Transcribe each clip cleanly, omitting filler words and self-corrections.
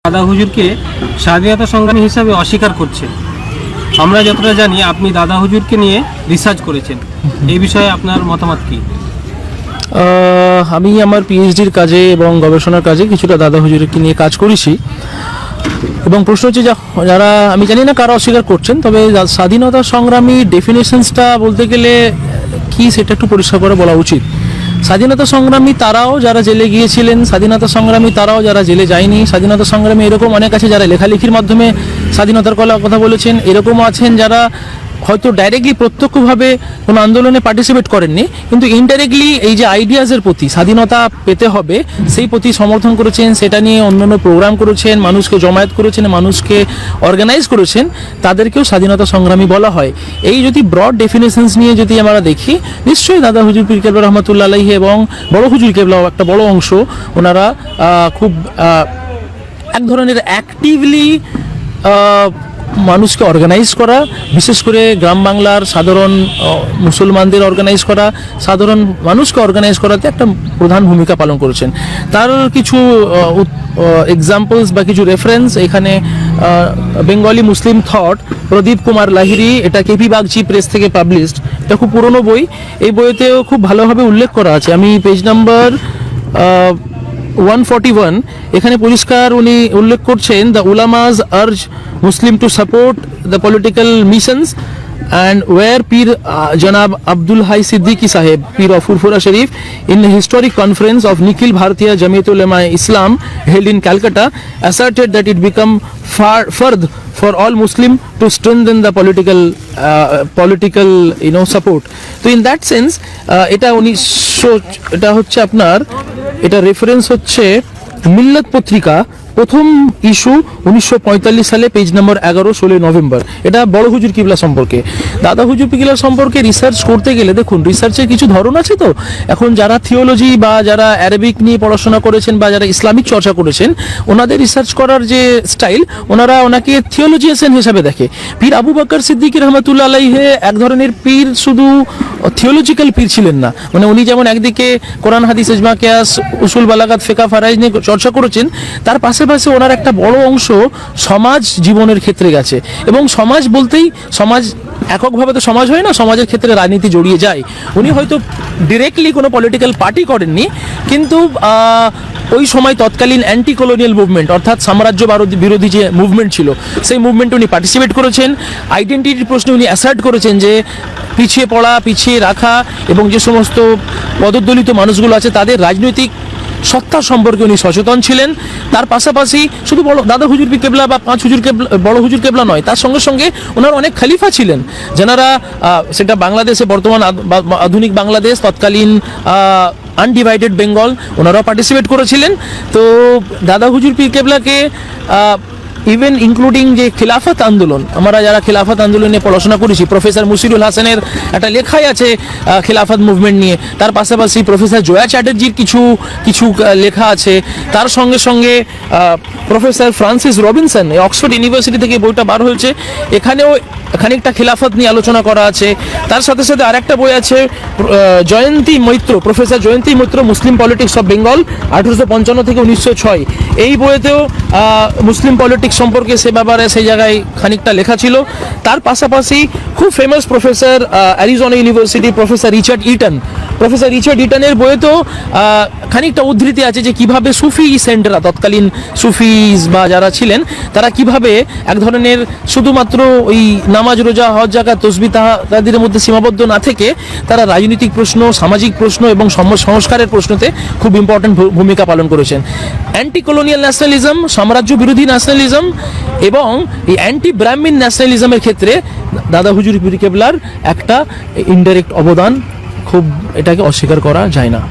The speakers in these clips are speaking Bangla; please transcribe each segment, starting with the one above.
দাদা হুজুরকে স্বাধীনতা সংগ্রামী হিসাবে অস্বীকার করছে। আমরা যতটা জানি আপনি দাদা হুজুরকে নিয়ে রিসার্চ করেছেন, এই বিষয়ে আপনার মতামত কি? আমি আমার পিএইচডির কাজে এবং গবেষণার কাজে কিছুটা দাদা হুজুরকে নিয়ে কাজ করেছি এবং প্রশ্ন হচ্ছে যারা, আমি জানি না কারা অস্বীকার করছেন, তবে স্বাধীনতা সংগ্রামী ডেফিনেশনসটা বলতে গেলে কি সেটা একটু পরিষ্কার করে বলা উচিত। স্বাধীনতা সংগ্রামী তারাও যারা জেলে গিয়েছিলেন, স্বাধীনতা সংগ্রামী তারাও যারা জেলে যায়নি, স্বাধীনতা সংগ্রামী এরকম অনেক আছে যারা লেখালেখির মাধ্যমে স্বাধীনতার কথা বলেছেন, এরকমও আছেন যারা হয়তো ডাইরেক্টলি প্রত্যক্ষভাবে কোনো আন্দোলনে পার্টিসিপেট করেননি, কিন্তু ইনডাইরেক্টলি এই যে আইডিয়াজের প্রতি স্বাধীনতা পেতে হবে সেই প্রতি সমর্থন করেছেন, সেটা নিয়ে অন্যান্য প্রোগ্রাম করেছেন, মানুষকে জমায়েত করেছেন, মানুষকে অর্গানাইজ করেছেন, তাদেরকেও স্বাধীনতা সংগ্রামী বলা হয়। এই যদি ব্রড ডেফিনেশনস নিয়ে যদি আমরা দেখি, নিশ্চয়ই দাদা হুজুর পীর কেবলা রহমতুল্লাহ আলাইহি এবং বড় হুজুর কেবলাও একটা বড় অংশ, ওনারা খুব এক ধরনের অ্যাক্টিভলি মানুষকে অর্গানাইজ করা, বিশেষ করে গ্রাম বাংলার সাধারণ মুসলমানদের অর্গানাইজ করা, সাধারণ মানুষকে অর্গানাইজ করাতে একটা প্রধান ভূমিকা পালন করেছেন। তার কিছু এক্সাম্পলস বা কিছু রেফারেন্স এখানে বেঙ্গলি মুসলিম থট, প্রদীপ কুমার লাহিড়ী, এটা কেপি বাগচি প্রেস থেকে পাবলিশড, এটা খুব পুরনো বই। এই বইতেও খুব ভালোভাবে উল্লেখ করা আছে। আমি পেজ নাম্বার 141 এখানে পরিষ্কার উনি উল্লেখ করছেন, the ulamas urge Muslim to support the political missions and where Pir Janab Abdul Hai Siddiqui Saheb, Pir of Furfura Sharif, in a historic conference of Nikhil Bharatiya Jamiat Ulema Islam held in Calcutta, asserted that it become fard for all Muslim to strengthen the political support. So in that sense এটা 1900, এটা হচ্ছে আপনার, এটা রেফারেন্স হচ্ছে মিল্লাত পত্রিকা, প্রথম ইস্যু 1945 সালে, পেজ নাম্বার 11, 16 নভেম্বর। এটা বড় হুজুর কিবলা সম্পর্কে। দাদা হুজুর কিবলা সম্পর্কে রিসার্চ করতে গেলে দেখুন, রিসার্চের কিছু ধরন আছে। তো এখন যারা থিওলজি বা যারা অ্যারাবিক নিয়ে পড়াশোনা করেছেন বা যারা ইসলামিক চর্চা করেছেন, ওনাদের রিসার্চ করার যে স্টাইল, ওনারা ওনাকে থিওলজিয়ান হিসাবে দেখে। পীর আবু বকর সিদ্দিকী রহমতুল্লাহ আলাইহি এক ধরনের পীর, শুধু থিওলজিক্যাল পীর ছিলেন না। মানে উনি যেমন একদিকে কোরআন হাদিস ইজমা কিয়াস উসুল বালাগাত ফিকহ ফারাইজ নিয়ে চর্চা করেছেন, তার পাশাপাশি ওনার একটা বড় অংশ সমাজ জীবনের ক্ষেত্রে গেছে। এবং সমাজ বলতেই, সমাজ এককভাবে তো সমাজ হয় না, সমাজের ক্ষেত্রে রাজনীতি জড়িয়ে যায়। উনি হয়তো ডিরেক্টলি কোনো পলিটিক্যাল পার্টি করেননি, কিন্তু ওই সময় তৎকালীন অ্যান্টি কলোনিয়াল মুভমেন্ট, অর্থাৎ সাম্রাজ্য বিরোধী যে মুভমেন্ট ছিল, সেই মুভমেন্টে উনি পার্টিসিপেট করেছেন। আইডেন্টিটির প্রশ্নে উনি অ্যাসার্ট করেছেন যে পিছিয়ে পড়া, পিছিয়ে রাখা এবং যে সমস্ত পদদলিত মানুষগুলো আছে তাদের রাজনৈতিক সত্তা সম্পর্কে উনি সচেতন ছিলেন। তার পাশাপাশি শুধু দাদা হুজুর পীর কেবলা বা পাঁচ হুজুর কেবলা, বড় হুজুর কেবলা নয়, তার সঙ্গে সঙ্গে ওনার অনেক খলিফা ছিলেন, যারা সেটা বাংলাদেশে, বর্তমান আধুনিক বাংলাদেশ, তৎকালীন আনডিভাইডেড বেঙ্গল, ওনারাও পার্টিসিপেট করেছিলেন। তো দাদা হুজুর পীর কেবলাকে ইভেন ইনক্লুডিং যে খিলাফত আন্দোলন, আমরা যারা খিলাফত আন্দোলনে পড়াশোনা করেছি, প্রফেসর মুশিরুল হাসানের একটা লেখাই আছে খিলাফত মুভমেন্ট নিয়ে। তার পাশাপাশি প্রফেসর জয়া চ্যাটার্জির কিছু লেখা আছে। তার সঙ্গে সঙ্গে professor Francis Robinson, Oxford university থেকে বইটা বার হয়েছে, এখানেও খানিকটা খিলাফত নিয়ে আলোচনা করা আছে। তার সাথে সাথে আরেকটা বই আছে Jayanti Maitra, professor Jayanti Maitra, Muslim politics of Bengal 1855 থেকে 1906। এই বইতেও মুসলিম পলিটিক্স সম্পর্কে সে ব্যাপারে সেই জায়গায় খানিকটা লেখা ছিল। তার পাশাপাশি খুব famous professor Arizona university, professor Richard ইটনের বইতেও খানিকটা উদ্ধৃতি আছে যে কিভাবে সুফি সেন্টরা, তৎকালীন সুফিজ বা যারা ছিলেন, তারা কিভাবে এক ধরনের শুধুমাত্র ওই নামাজ, রোজা, হজ, যাকাত, তসবিহ তাদের মধ্যে সীমাবদ্ধ না থেকে তারা রাজনৈতিক প্রশ্ন, সামাজিক প্রশ্ন এবং সংস্কারের প্রশ্নতে খুব ইম্পর্টেন্ট ভূমিকা পালন করেছেন। অ্যান্টি কলোনিয়াল ন্যাশনালিজম, সাম্রাজ্য বিরোধী ন্যাশনালিজম এবং এই অ্যান্টি ব্রাহ্মিন ন্যাশনালিজমের ক্ষেত্রে দাদা হুজুর পীর কেবলার একটা ইনডাইরেক্ট অবদান, খুব এটাকে অস্বীকার করা যায় না।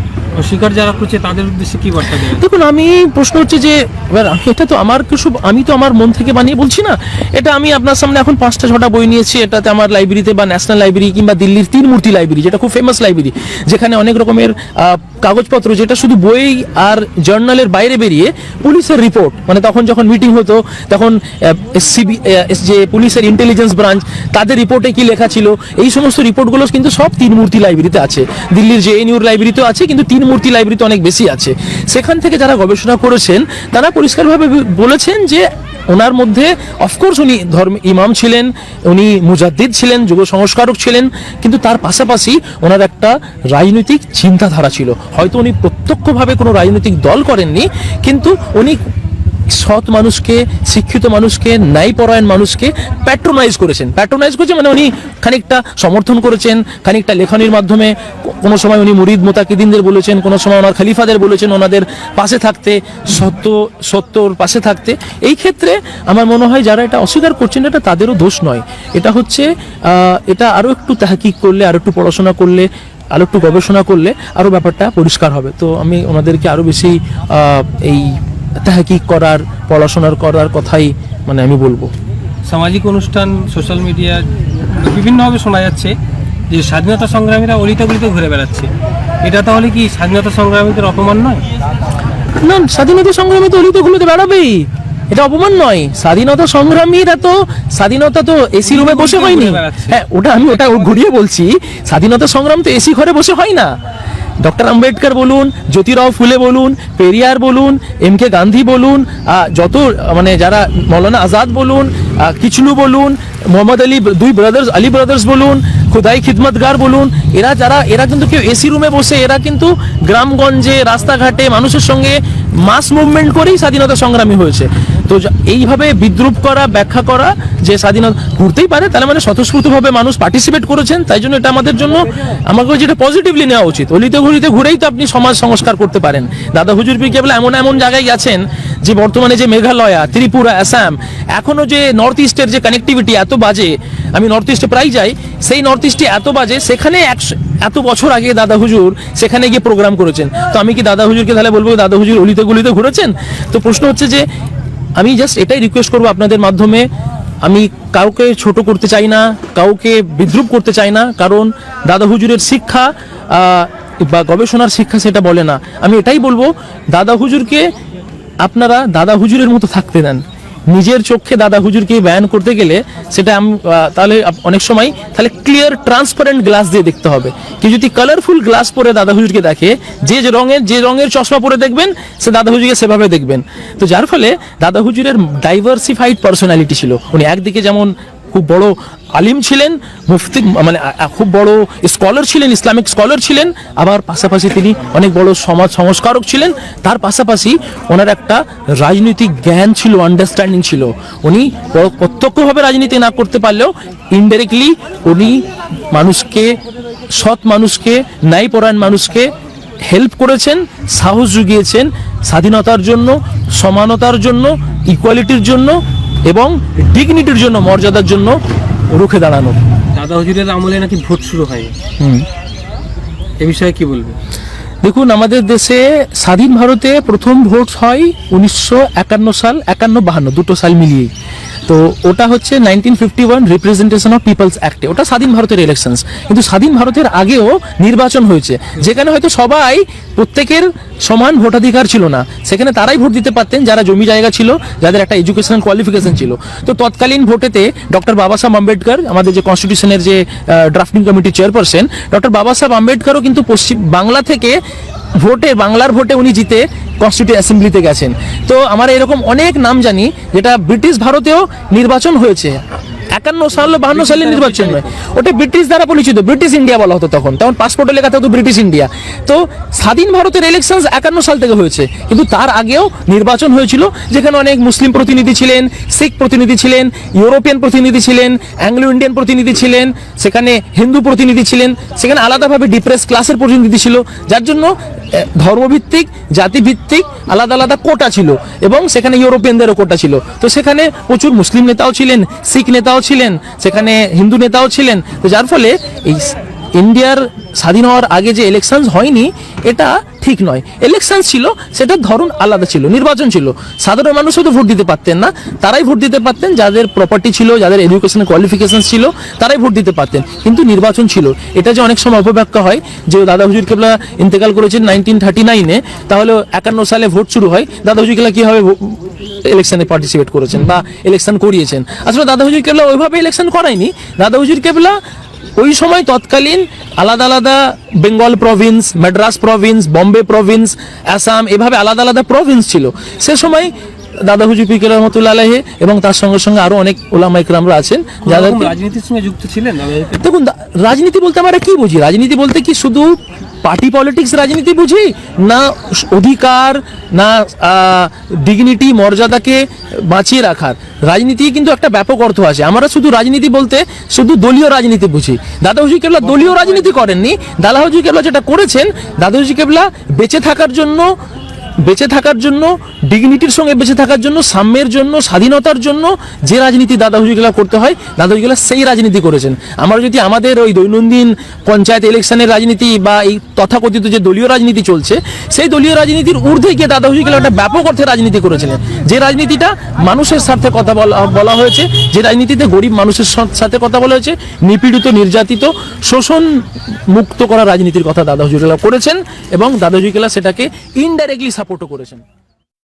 অস্বীকার যারা করছে তাদের উদ্দেশ্যে কি বার্তা দেবেন? দেখুন, আমি প্রশ্ন হচ্ছে যে এবার এটা তো আমার কিছু, আমি তো আমার মন থেকে বানিয়ে বলছি না। এটা আমি আপনার সামনে এখন 5-6টা বই নিয়েছি, এটাতে আমার লাইব্রেরিতে বা ন্যাশনাল লাইব্রেরি কিংবা দিল্লির তিন মূর্তি লাইব্রেরি, যেটা খুব ফেমাস লাইব্রেরি, যেখানে অনেক রকমের কাগজপত্র, যেটা শুধু বই আর জার্নালের বাইরে বেরিয়ে পুলিশের রিপোর্ট, মানে তখন যখন মিটিং হতো তখন যে পুলিশের ইন্টেলিজেন্স ব্রাঞ্চ, তাদের রিপোর্টে কি লেখা ছিল, এই সমস্ত রিপোর্টগুলো কিন্তু সব তিন মূর্তি লাইব্রেরিতে আছে। দিল্লির জেএনইউর লাইব্রেরিতেও আছে, কিন্তু তিন নবীর মূর্তি লাইব্রেরিতে অনেক বেশি আছে। সেখান থেকে যারা গবেষণা করেছেন তারা পরিষ্কারভাবে বলেছেন যে ওনার মধ্যে অফকোর্স উনি ধর্ম ইমাম ছিলেন, উনি মুজাদ্দিদ ছিলেন, যুগ সংস্কারক ছিলেন, কিন্তু তার পাশাপাশি ওনার একটা রাজনৈতিক চিন্তাধারা ছিল। হয়তো উনি প্রত্যক্ষভাবে কোনো রাজনৈতিক দল করেননি, কিন্তু উনি সৎ মানুষকে, শিক্ষিত মানুষকে, ন্যায়পরায়ণ মানুষকে প্যাট্রোনাইজ করেছেন মানে উনি খানিকটা সমর্থন করেছেন, খানিকটা লেখনির মাধ্যমে। কোনো সময় উনি মুরিদ মোতাকিদিনদের বলেছেন, কোনো সময় ওনার খলিফাদের বলেছেন ওনাদের পাশে থাকতে, সত্যর পাশে থাকতে। এই ক্ষেত্রে আমার মনে হয় যারা এটা অস্বীকার করছেন এটা তাদেরও দোষ নয়, এটা হচ্ছে এটা আরও একটু তাহকিক করলে, আরও একটু পড়াশোনা করলে, আরও একটু গবেষণা করলে আরও ব্যাপারটা পরিষ্কার হবে। তো আমি ওনাদেরকে আরও বেশি এই তাহকিক করার, পড়াশোনার করার কথাই মানে আমি বলবো। সামাজিক অনুষ্ঠান, সোশ্যাল মিডিয়া বিভিন্নভাবে শোনা যাচ্ছে যে স্বাধীনতা সংগ্রামীরা অলিতে গলিতে ঘুরে বেড়াচ্ছে। এটা তাহলে কি স্বাধীনতা সংগ্রামীদের অপমান নয়? না, স্বাধীনতা সংগ্রামী তো অলিতে গলিতে বেড়াবেই, এটা অপমান নয়। স্বাধীনতা সংগ্রামীরা তো স্বাধীনতা তো এসি রুমে বসে হয়নি। হ্যাঁ, ওটা ঘুরিয়ে বলছি, স্বাধীনতা সংগ্রাম তো এসি ঘরে বসে হয় না। ডক্টর আম্বেদকর বলুন, জ্যোতিরাও ফুলে বলুন, পেরিয়ার বলুন, এম কে গান্ধী বলুন, যত মানে যারা মৌলানা আজাদ বলুন, কিচলু বলুন, মোহাম্মদ আলী, দুই ব্রাদার্স আলী ব্রাদার্স বলুন, খুদাই খিদমতগার বলুন, এরা কিন্তু কেউ এসি রুমে বসে, এরা কিন্তু গ্রামগঞ্জে, রাস্তাঘাটে মানুষের সঙ্গে মাস মুভমেন্ট করেই স্বাধীনতা সংগ্রামী হয়েছে। তো এইভাবে বিদ্রুপ করা, ব্যাখ্যা করা যে স্বাধীনতা ঘুরতেই পারে, তাহলে মানে স্বতঃস্ফূর্তভাবে মানুষ পার্টিসিপেট করেছেন, তাই জন্য এটা আমাদের জন্য, আমাকে যেটা পজিটিভলি নেওয়া উচিত। অলিতে ঘুরিতে ঘুরেই তো আপনি সমাজ সংস্কার করতে পারেন। দাদা হুজুর পীর কেবলা এমন জায়গায় গেছেন যে বর্তমানে যে মেঘালয়া, ত্রিপুরা, আসাম, এখনো যে নর্থ ইস্টের যে কানেক্টিভিটি এত বাজে, আমি নর্থ ইস্টে প্রায় যাই, সেই নর্থ ইস্টে এত বাজে, সেখানে এত বছর আগে দাদা হুজুর সেখানে গিয়ে প্রোগ্রাম করেছেন। তো আমি কি দাদা হুজুরকে তাহলে বলবো দাদা হুজুর অলিতে গলিতে ঘুরেছেন? তো প্রশ্ন হচ্ছে যে আমি জাস্ট এটাই রিকোয়েস্ট করবো আপনাদের মাধ্যমে, আমি কাউকে ছোট করতে চাই না, কাউকে বিদ্রুপ করতে চাই না, কারণ দাদা হুজুরের শিক্ষা বা গবেষণার শিক্ষা সেটা বলে না। আমি এটাই বলবো, দাদা হুজুরকে আপনারা দাদা হুজুরের মতো থাকতে দেন। নিজের চোখে দাদা হুজুরকে বয়ান করতে গেলে সেটা তাহলে অনেক সময় তাহলে ক্লিয়ার ট্রান্সপারেন্ট গ্লাস দিয়ে দেখতে হবে। কেউ যদি কালারফুল গ্লাস পরে দাদা হুজুরকে দেখে, যে রঙের চশমা পরে দেখবেন, সে দাদা হুজুরকে সেভাবে দেখবেন। তো যার ফলে দাদা হুজুরের ডাইভার্সিফাইড পার্সোনালিটি ছিল। উনি একদিকে যেমন খুব বড় আলিম ছিলেন, মুফতি মানে খুব বড় স্কলার ছিলেন, ইসলামিক স্কলার ছিলেন, আবার পাশাপাশি তিনি অনেক বড় সমাজ সংস্কারক ছিলেন। তার পাশাপাশি ওনার একটা রাজনৈতিক জ্ঞান ছিল, আন্ডারস্ট্যান্ডিং ছিল। উনি প্রত্যক্ষভাবে রাজনীতি না করতে পারলেও ইনডাইরেক্টলি উনি মানুষকে, সৎ মানুষকে, ন্যায়পরায়ণ মানুষকে হেল্প করেছেন, সাহস জুগিয়েছেন স্বাধীনতার জন্য, সমানতার জন্য, ইকুয়ালিটির জন্য এবং ডিগনিটির জন্য, মর্যাদার জন্য রুখে দাঁড়ানো। দাদা হুজুরের আমলে নাকি ভোট শুরু হয়, এ বিষয়ে কি বলবেন? দেখুন, আমাদের দেশে স্বাধীন ভারতে প্রথম ভোট হয় 1951 সাল, 51-52 দুটো সাল মিলিয়েই। তো ওটা হচ্ছে 1951 রিপ্রেজেন্টেশন অফ পিপলস অ্যাক্টে, ওটা স্বাধীন ভারতের ইলেকশনস। কিন্তু স্বাধীন ভারতের আগেও নির্বাচন হয়েছে, যেখানে হয়তো সবাই প্রত্যেকের সমান ভোটাধিকার ছিল না। সেখানে তারাই ভোট দিতে পারতেন যারা জমি জায়গা ছিল, যাদের একটা এডুকেশনাল কোয়ালিফিকেশন ছিল। তো তৎকালীন ভোটেতে ডক্টর বাবা সাহেব আম্বেদকর, আমাদের যে কনস্টিটিউশনের যে ড্রাফটিং কমিটির চেয়ারপারসন, ডক্টর বাবা সাহেব আম্বেদকরও কিন্তু পশ্চিম বাংলা থেকে বাংলার ভোটে উনি জিতে কনস্টিটিউয়েন্ট অ্যাসেম্বলিতে গেছেন। তো আমরা এরকম অনেক নাম জানি যেটা ব্রিটিশ ভারতেও নির্বাচন হয়েছে। 51 সাল 52 সালের নির্বাচন নয়, ওটা ব্রিটিশ দ্বারা পরিচিত, ব্রিটিশ ইন্ডিয়া বলা হতো তখন পাসপোর্টে লেখা থাকতো ব্রিটিশ ইন্ডিয়া। তো স্বাধীন ভারতের ইলেকশন 51 সাল থেকে হয়েছে, কিন্তু তার আগেও নির্বাচন হয়েছিল, যেখানে অনেক মুসলিম প্রতিনিধি ছিলেন, শিখ প্রতিনিধি ছিলেন, ইউরোপিয়ান প্রতিনিধি ছিলেন, অ্যাংলো ইন্ডিয়ান প্রতিনিধি ছিলেন, সেখানে হিন্দু প্রতিনিধি ছিলেন, সেখানে আলাদাভাবে ডিপ্রেস ক্লাসের প্রতিনিধি ছিল, যার জন্য ধর্মভিত্তিক, জাতিভিত্তিক আলাদা আলাদা কোটা ছিল, এবং সেখানে ইউরোপিয়ানদেরও কোটা ছিল। তো সেখানে প্রচুর মুসলিম নেতাও ছিলেন, শিখ নেতাও ছিলেন, সেখানে হিন্দু নেতাও ছিলেন। তো যার ফলে এই ইন্ডিয়ার স্বাধীন হওয়ার আগে যে ইলেকশন হয়নি, এটা ঠিক নয়। ইলেকশন ছিল, সেটার ধরন আলাদা ছিল, নির্বাচন ছিল। সাধারণ মানুষও তো ভোট দিতে পারতেন না, তারাই ভোট দিতে পারতেন যাদের প্রপার্টি ছিল, যাদের এডুকেশনাল কোয়ালিফিকেশন ছিল, তারাই ভোট দিতে পারতেন, কিন্তু নির্বাচন ছিল। এটা যে অনেক সময় অপব্যাখ্যা হয় যে দাদা হুজুর কেবলা ইন্তেকাল করেছেন 1939-এ, তাহলে 51 সালে ভোট শুরু হয়, দাদা হুজুর কেবলা কীভাবে ইলেকশনে পার্টিসিপেট করেছেন বা ইলেকশন করিয়েছেন। আসলে দাদা হুজুর কেবলা ওইভাবে ইলেকশন করায়নি। দাদা হুজুর কেবলা ওই সময় তৎকালীন আলাদা আলাদা Bengal Province, Madras Province, Bombay Province, Assam, এভাবে আলাদা আলাদা প্রভিন্স ছিল। সে সময় দাদা হুজুর পীর কেবলা রহমতুল্লাহ আলাইহি এবং তার সঙ্গে সঙ্গে আরো অনেক ওলামা ইকরামরা আছেন যাদের কোনোরকম রাজনীতির সঙ্গে যুক্ত ছিলেন? দেখুন, রাজনীতি বলতে আমরা কি বুঝি? রাজনীতি বলতে কি শুধু পার্টি পলিটিক্স রাজনীতি বুঝি, না অধিকার, না ডিগনিটি, মর্যাদাকে বাঁচিয়ে রাখার রাজনীতি কিন্তু একটা ব্যাপক অর্থ আছে। আমরা শুধু রাজনীতি বলতে শুধু দলীয় রাজনীতি বুঝি। দাদা হুজুর কেবলা দলীয় রাজনীতি করেননি। দাদা হুজুর কেবলা যেটা করেছেন, দাদা হুজুর কেবলা বেঁচে থাকার জন্য ডিগনিটির সঙ্গে বেঁচে থাকার জন্য, সাম্যের জন্য, স্বাধীনতার জন্য যে রাজনীতি দাদা হুজুর কেবলা করতে হয়, দাদা হুজুর কেবলা সেই রাজনীতি করেছেন। আমরা যদি আমাদের ওই দৈনন্দিন পঞ্চায়েত ইলেকশনের রাজনীতি বা এই তথাকথিত যে দলীয় রাজনীতি চলছে, সেই দলীয় রাজনীতির ঊর্ধ্বে গিয়ে দাদা হুজুর কেবলা একটা ব্যাপক অর্থে রাজনীতি করেছিলেন। যে রাজনীতিটা মানুষের স্বার্থে কথা বলা হয়েছে, যে রাজনীতিতে গরিব মানুষের সাথে কথা বলা হয়েছে, নিপীড়িত, নির্যাতিত, শোষণ মুক্ত করা রাজনীতির কথা দাদা হুজুর কেবলা করেছেন এবং দাদা হুজুর কেবলা সেটাকে ইনডাইরেক্টলি সাপোর্টও করেছেন।